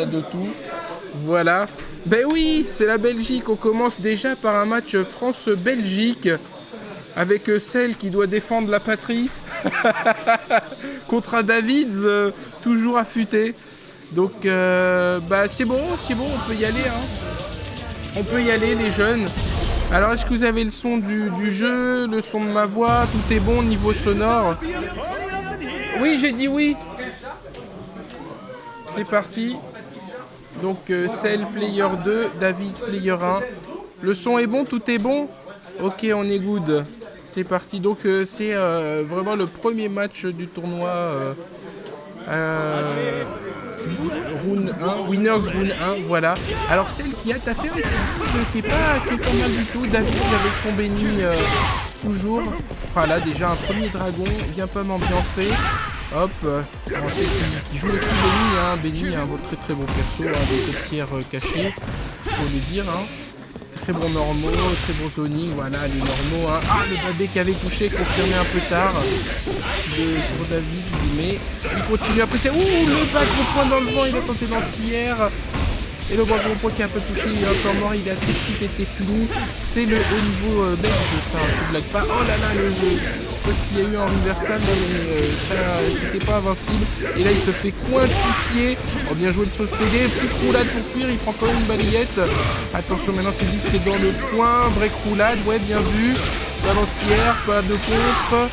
de tout. Voilà. Ben oui, c'est la Belgique. On commence déjà par un match France-Belgique avec celle qui doit défendre la patrie contre un Davids toujours affûté. Donc c'est bon, on peut y aller. On peut y aller les jeunes. Alors est-ce que vous avez le son du jeu, le son de ma voix, tout est bon niveau sonore? Oui, j'ai dit oui. C'est parti. Donc Cell Player 2, David Player 1. Le son est bon, tout est bon? Ok, on est good. C'est parti. Donc c'est vraiment le premier match du tournoi Round 1, Winners Round 1, voilà. Alors celle qui a taffé un petit coup qui est pas mal du tout. David avec son béni toujours. Voilà, déjà un premier dragon, vient pas m'ambiancer. Hop, on sait qu'il joue aussi Benny, un très très bon perso, des top tiers cachés, faut le dire. Très bons normaux, très bon zoning, voilà les normaux. Le babé qui avait touché, confirmé un peu tard pour David, mais il continue après c'est. Le bac au point dans le vent, il a tenté d'anti-air. Et le bac au point qui a un peu touché, il est encore mort, il a tout de suite été puni. C'est le haut niveau belge ça, je blague pas. Oh là là le jeu. Je sais qu'il y a eu un reversal, mais ça c'était pas invincible. Et là il se fait quantifier. Oh bien joué le sauce CD, petite roulade pour fuir, il prend quand même une balayette. Attention maintenant c'est disque dans le coin, break roulade, ouais bien vu. Pas d'anti-air, pas de contre.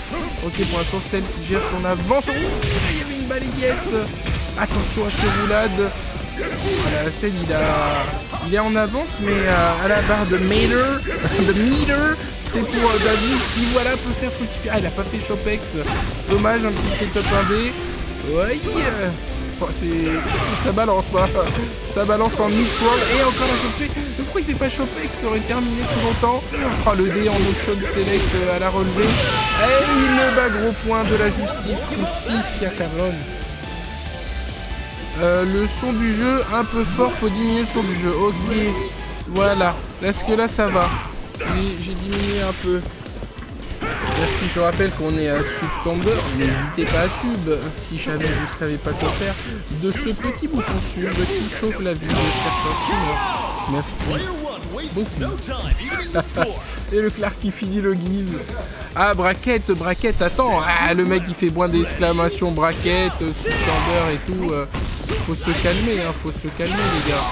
Ok pour l'instant celle qui gère son avance. Il y avait une balayette. Attention à ces roulades. Voilà, la scène il est en avance mais à la barre de meter, c'est pour David qui voilà peut faire fructifier. Il a pas fait Chopex, dommage, un petit setup 1D. Ouais, ça balance ça balance en mid-roll et encore un Chopex. Pourquoi il fait pas Chopex, ça aurait terminé plus longtemps. Le dé en option select à la relevée et il le bat gros point de la justice Caron. Le son du jeu un peu fort, faut diminuer le son du jeu. Ok, voilà. Est-ce que là ça va? Oui, j'ai diminué un peu. Merci, je rappelle qu'on est à Subtomber. N'hésitez pas à sub si jamais vous ne savez pas quoi faire de ce petit bouton sub qui sauve la vie de certains streamers. Merci beaucoup. Et le Clark qui finit le guise. Braquette, attends. Le mec il fait moins d'exclamations, braquette, Subtomber et tout. Faut se calmer, les gars.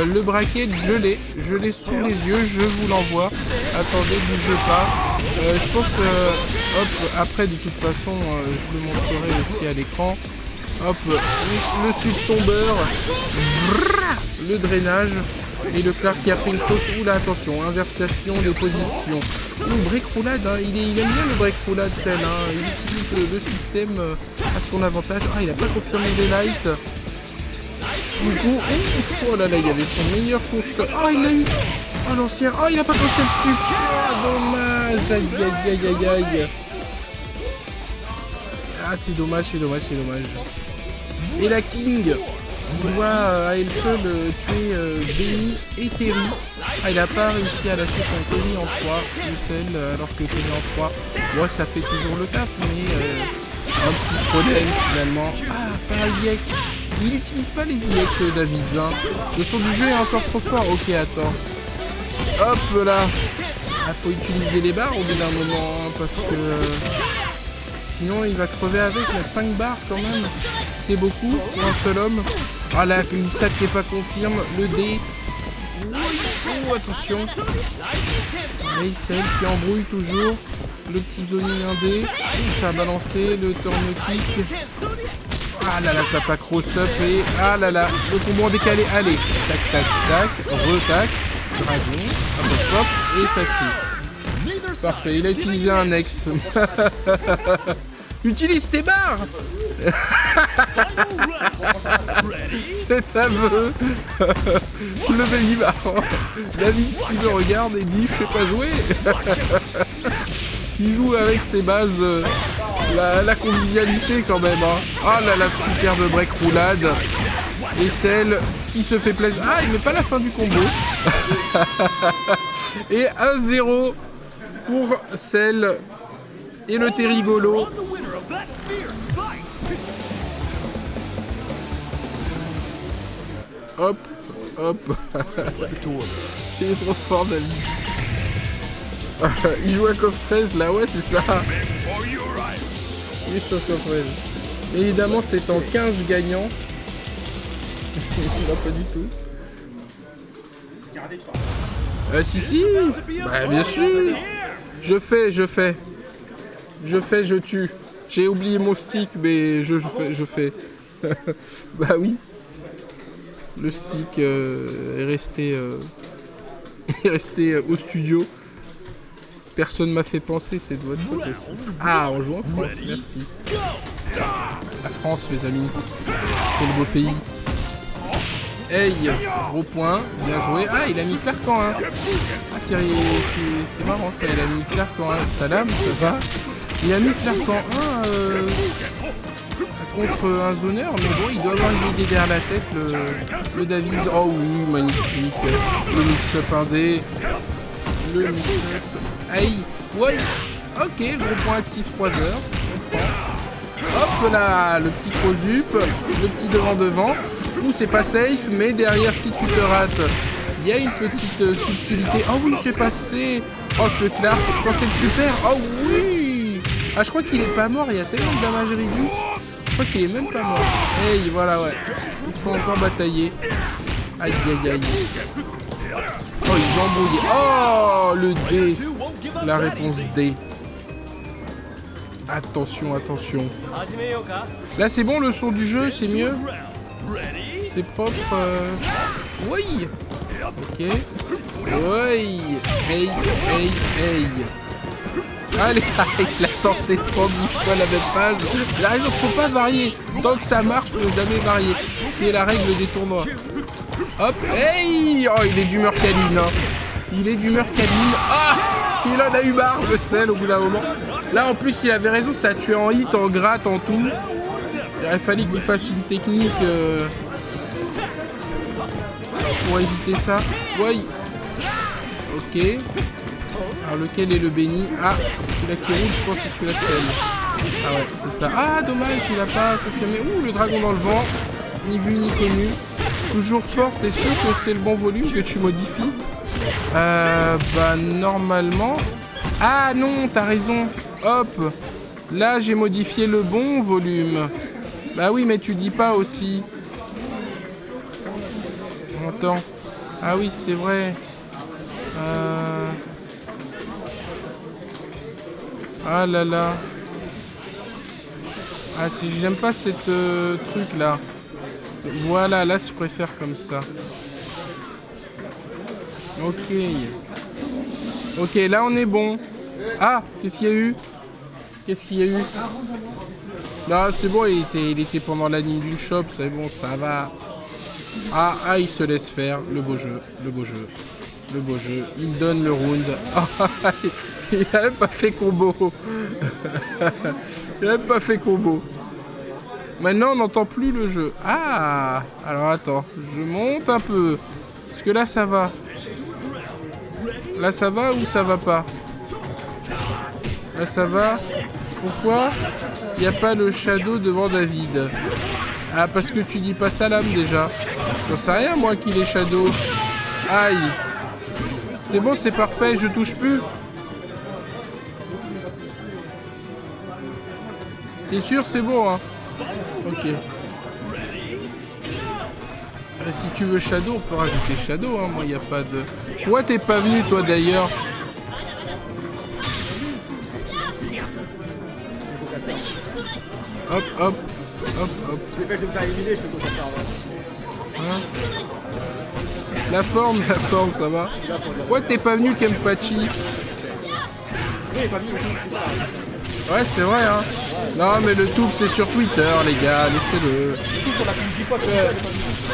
Le bracket, je l'ai sous les yeux, je vous l'envoie. Attendez, bougez pas. Je pense que, après, de toute façon, je le montrerai aussi à l'écran. Hop, le Subtomber, le drainage, et le Clark qui a pris une fausse. Oula, attention, inversation de position. Break roulade, il aime bien le break roulade, celle. Il utilise le système à son avantage. Il n'a pas confirmé les lights. Du coup, oh là là, il avait son meilleur course. Il l'a eu. L'ancien. Il a pas pensé dessus. Dommage. Aïe. C'est dommage. Et la King doit à elle seule tuer Benny et Terry. Il a pas réussi à lâcher son Terry en 3, alors que Terry en 3. Moi, ça fait toujours le taf, mais un petit problème finalement. Pas IX. Il n'utilise pas les IX, David. Le son du jeu est encore trop fort. Ok, attends. Hop là. Faut utiliser les barres au bout d'un moment, parce que sinon il va crever avec. La 5 barres quand même. C'est beaucoup pour un seul homme. La glissade qui n'est pas confirme. Le dé. Attention. Et celle qui embrouille toujours. Le petit zoning 1D. Ça a balancé. Le turn kick. Ça pas cross-up et le combo en décalé, allez, tac, retac, dragon, hop, et ça tue. Parfait, il a utilisé un ex. Utilise tes barres. Cet aveu. Le béni marrant. David qui me regarde et dit, je sais pas jouer. Il joue avec ses bases, la convivialité quand même. Superbe break roulade. Et celle qui se fait plaisir. Il met pas la fin du combo. Et 1-0 pour celle et le Terrigolo. Hop, hop. Il est trop fort, David. Il joue à KOF 13 là, ouais, c'est ça. Il est sur KOF 13. Évidemment, c'est en 15 gagnants. Non, pas du tout. Si. Bah, bien sûr. Je fais. Je tue. J'ai oublié mon stick, mais je fais. Bah oui. Le stick est resté au studio. Personne m'a fait penser, c'est de votre faute aussi. Ah, on joue en France, merci. La France, mes amis. Quel beau pays. Hey, gros point, bien joué. Ah, il a mis Clarkan, hein. Ah, c'est marrant ça, il a mis Clarkan, hein. Salam, ça va. Il a mis Clarkan 1 contre un zoneur, mais bon, il doit avoir une idée derrière la tête, le David. Oh oui, magnifique. Le mix-up indé. Le mix-up. Aïe, ouais. Ok, le gros point actif 3 heures. On prend. Hop là, le petit crozup, le petit devant. Ouh, c'est pas safe, mais derrière, si tu te rates, il y a une petite subtilité. Oh oui, c'est passé. Oh, ce Clark, quand c'est le super. Oh oui. Ah, je crois qu'il est pas mort, il y a tellement de damage réduit. Je crois qu'il est même pas mort. Hey, voilà, ouais. Il faut encore batailler. Aïe, aïe, aïe. Oh, ils ont embrouillé. Oh, le D. La réponse D. Attention, attention. Là, c'est bon, le son du jeu, c'est mieux. C'est propre. Oui. Ok. Oui. Hey. Allez, il a tenté 110 fois la même phase. Les règles ne sont pas variées. Tant que ça marche, il ne faut jamais varier. C'est la règle des tournois. Hop. Hey. Oh, il est d'humeur câline. Hein. Il est d'humeur câline. Ah, il en a eu marre, je sais, au bout d'un moment. Là, en plus, il avait raison. Ça a tué en hit, en gratte, en tout. Il aurait fallu qu'il fasse une technique pour éviter ça. Oui. Ok. Alors, lequel est le béni? Ah, celui-là qui est rouge, je pense que c'est celui-là qui est. Ah ouais, c'est ça. Ah, dommage, il n'a pas confirmé. Ouh, le dragon dans le vent. Ni vu, ni connu. Toujours fort, t'es sûr que c'est le bon volume que tu modifies? Bah, normalement... Ah non, t'as raison. Hop. Là, j'ai modifié le bon volume. Bah oui, mais tu dis pas aussi. Attends. Ah oui, c'est vrai. Ah là là. Ah, si j'aime pas cette truc là. Voilà, là je préfère comme ça. Ok. Ok, là on est bon. Ah, qu'est-ce qu'il y a eu? Qu'est-ce qu'il y a eu? Non, c'est bon, il était pendant l'anime d'une shop, c'est bon, ça va. Ah, il se laisse faire. Le beau jeu. Il donne le round. Il a même pas fait combo. Maintenant, on n'entend plus le jeu. Ah, alors attends, je monte un peu. Parce que là, ça va. Là, ça va ou ça va pas? Là, ça va. Pourquoi il n'y a pas le shadow devant David? Ah, parce que tu dis pas salam déjà. J'en sais rien, moi, qu'il est shadow. Aïe. C'est bon, c'est parfait, je touche plus. T'es sûr, c'est bon, hein? Ok. Si tu veux shadow, on peut rajouter shadow, hein. Moi, il n'y a pas de... Pourquoi t'es pas venu, toi, d'ailleurs? Hop. Dépêche de me faire éliminer, je fais ton caster. Hein? La forme, ça va. Pourquoi t'es pas venu, Kempachi? Oui, il est pas venu, c'est ça. Ouais, c'est vrai, hein. Non, mais le tout, c'est sur Twitter, les gars, laissez-le.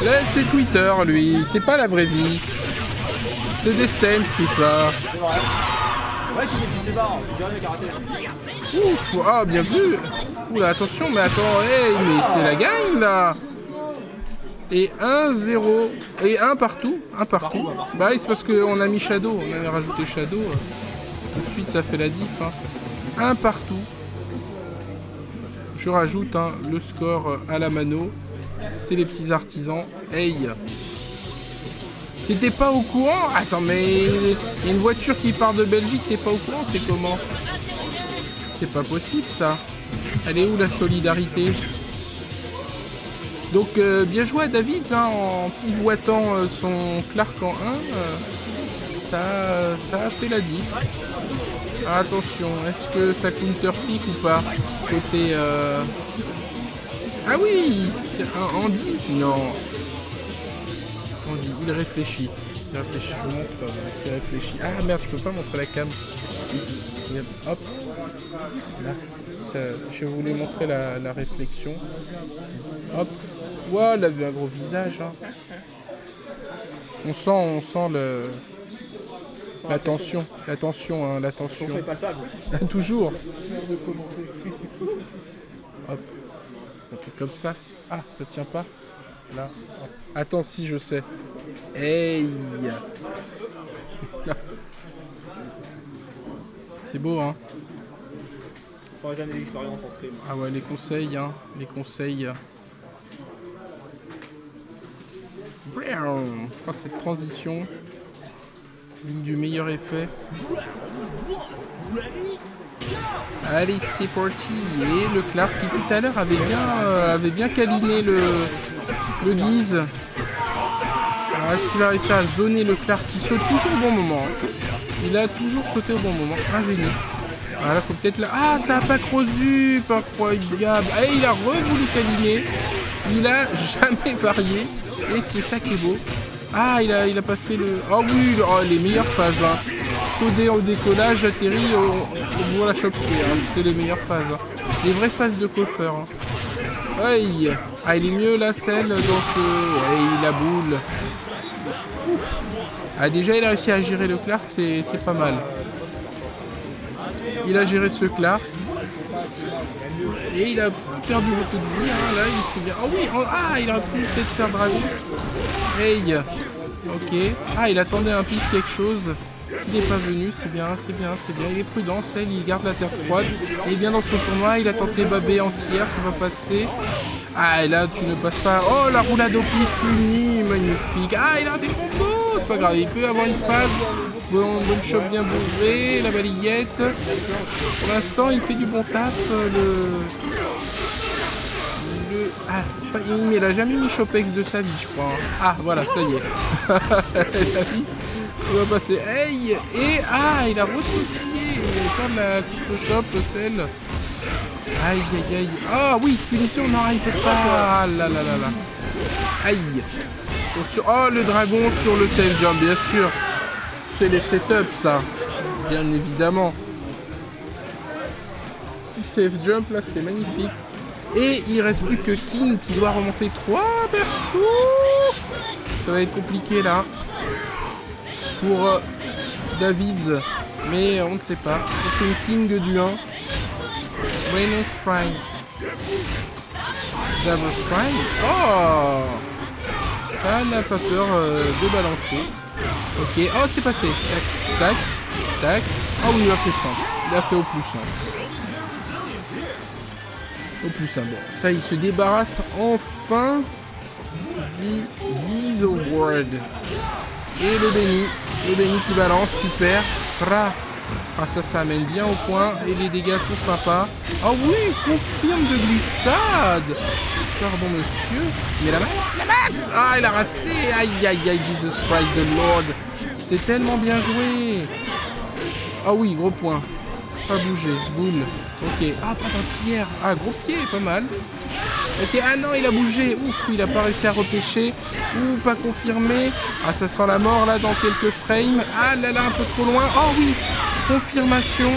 Là, c'est Twitter, lui. C'est pas la vraie vie. C'est des stances, tout ça. C'est vrai. C'est vrai qu'il est ses barres. J'ai rien karaté. Ouf, ah, bien vu. Oula, attention, mais attends, hey, mais c'est la gagne, là. Et 1-0. Et 1 partout. Bah oui, c'est parce qu'on a mis Shadow. On avait rajouté Shadow. Tout de suite, ça fait la diff. Hein. 1 partout. Je rajoute le score à la mano. C'est les petits artisans. Hey. T'étais pas au courant? Attends, mais il y a une voiture qui part de Belgique, t'es pas au courant? C'est comment? C'est pas possible, ça. Elle est où, la solidarité? Donc, bien joué à David, hein, en pivoitant son Clark en 1. Ça a fait la diff. Ah, attention, est-ce que ça counter-pick ou pas? Côté... Ah oui, c'est un Andy. Non. Andy, il réfléchit. Il réfléchit, je vous montre pas. Il réfléchit. Ah merde, je peux pas montrer la cam. Hop. Là. Ça, je voulais montrer la réflexion. Hop. Wow, elle avait un gros visage. Hein. On sent le... La tension, hein, la tension. Toujours. Hop. Un truc comme ça. Ah, ça tient pas. Là. Hop. Attends, si je sais. Hey. C'est beau, hein. Faut jamais d'expérience en stream. Ah ouais, les conseils, hein. Les conseils. Oh, cette transition. Ligne du meilleur effet. Allez, c'est parti. Et le Clark qui tout à l'heure avait bien câliné le Guise. Alors est-ce qu'il va réussir à zoner le Clark qui saute toujours au bon moment? Il a toujours sauté au bon moment. Un génie. Voilà, faut peut-être là. Ah, ça a pas creusé. Pas incroyable. Ah, il a voulu câliner. Il a jamais varié. Et c'est ça qui est beau. Ah, il a pas fait le... Oh oui, les meilleures phases. Hein. Sauter au décollage, atterri au bout de la chop spear. Hein. C'est les meilleures phases. Hein. Les vraies phases de coffeur. Hein. Aïe. Ah, il est mieux la selle dans ce... Ouais, la boule. Ouf. Ah, déjà, il a réussi à gérer le Clark, c'est pas mal. Il a géré ce Clark. Et il a perdu beaucoup de vie. Hein. Là, il se bien. Oh oui, il aurait pu peut-être faire dragon. Hey. Ok. Ah, il attendait un piste quelque chose. Il n'est pas venu, c'est bien, c'est bien, c'est bien. Il est prudent, celle, il garde la terre froide. Il est bien dans son tournoi, il a tenté babé entière, ça va passer. Ah, et là, tu ne passes pas. Oh, la roulade au pif punie, magnifique. Ah, il a des combos, c'est pas grave, il peut avoir une phase. Bonne shot bien bourrée, la balayette. Pour l'instant, il fait du bon taf. Ah, mais il a jamais mis Chopex de sa vie, je crois. Ah, voilà, ça y est. Il va passer. Hey. Et il a ressautillé. Comme la course au shop, celle. Aïe, aïe, aïe. Ah oui, punition, non, il peut pas. Ah là là là là. Aïe. Oh, le dragon sur le safe jump, bien sûr. C'est les setups, ça. Bien évidemment. Petit safe jump, là, c'était magnifique. Et il reste plus que King qui doit remonter 3 persos. Ça va être compliqué, là. Pour Davids. Mais on ne sait pas. C'est une King du 1. Reynolds Fry. Davos Fry. Oh. Ça n'a pas peur de balancer. Ok. Oh, c'est passé. Tac, tac, tac. Oh oui, il a fait simple. Il a fait au plus simple. Au plus simple. Bon, ça, il se débarrasse enfin du Guise Award. Et le béni qui balance, super. Ah, ça amène bien au point. Et les dégâts sont sympas. Ah oui, confirme de glissade. Pardon, monsieur. Mais la max. Ah, il a raté. Aïe, aïe, aïe, Jesus Christ the Lord. C'était tellement bien joué. Ah oui, gros point. Pas bouger, boule. Ok. Ah, pas d'entière. Ah, gros pied, pas mal. Ok, ah non, il a bougé. Ouf, il a pas réussi à repêcher. Ouh, pas confirmé. Ah, ça sent la mort là dans quelques frames. Ah là là, un peu trop loin. Oh oui, confirmation.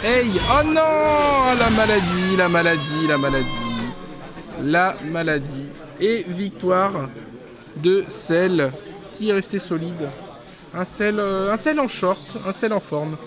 Hey, oh non, la maladie, la maladie, la maladie. La maladie. Et victoire de Cell qui est resté solide. Un Cell en short, un Cell en forme.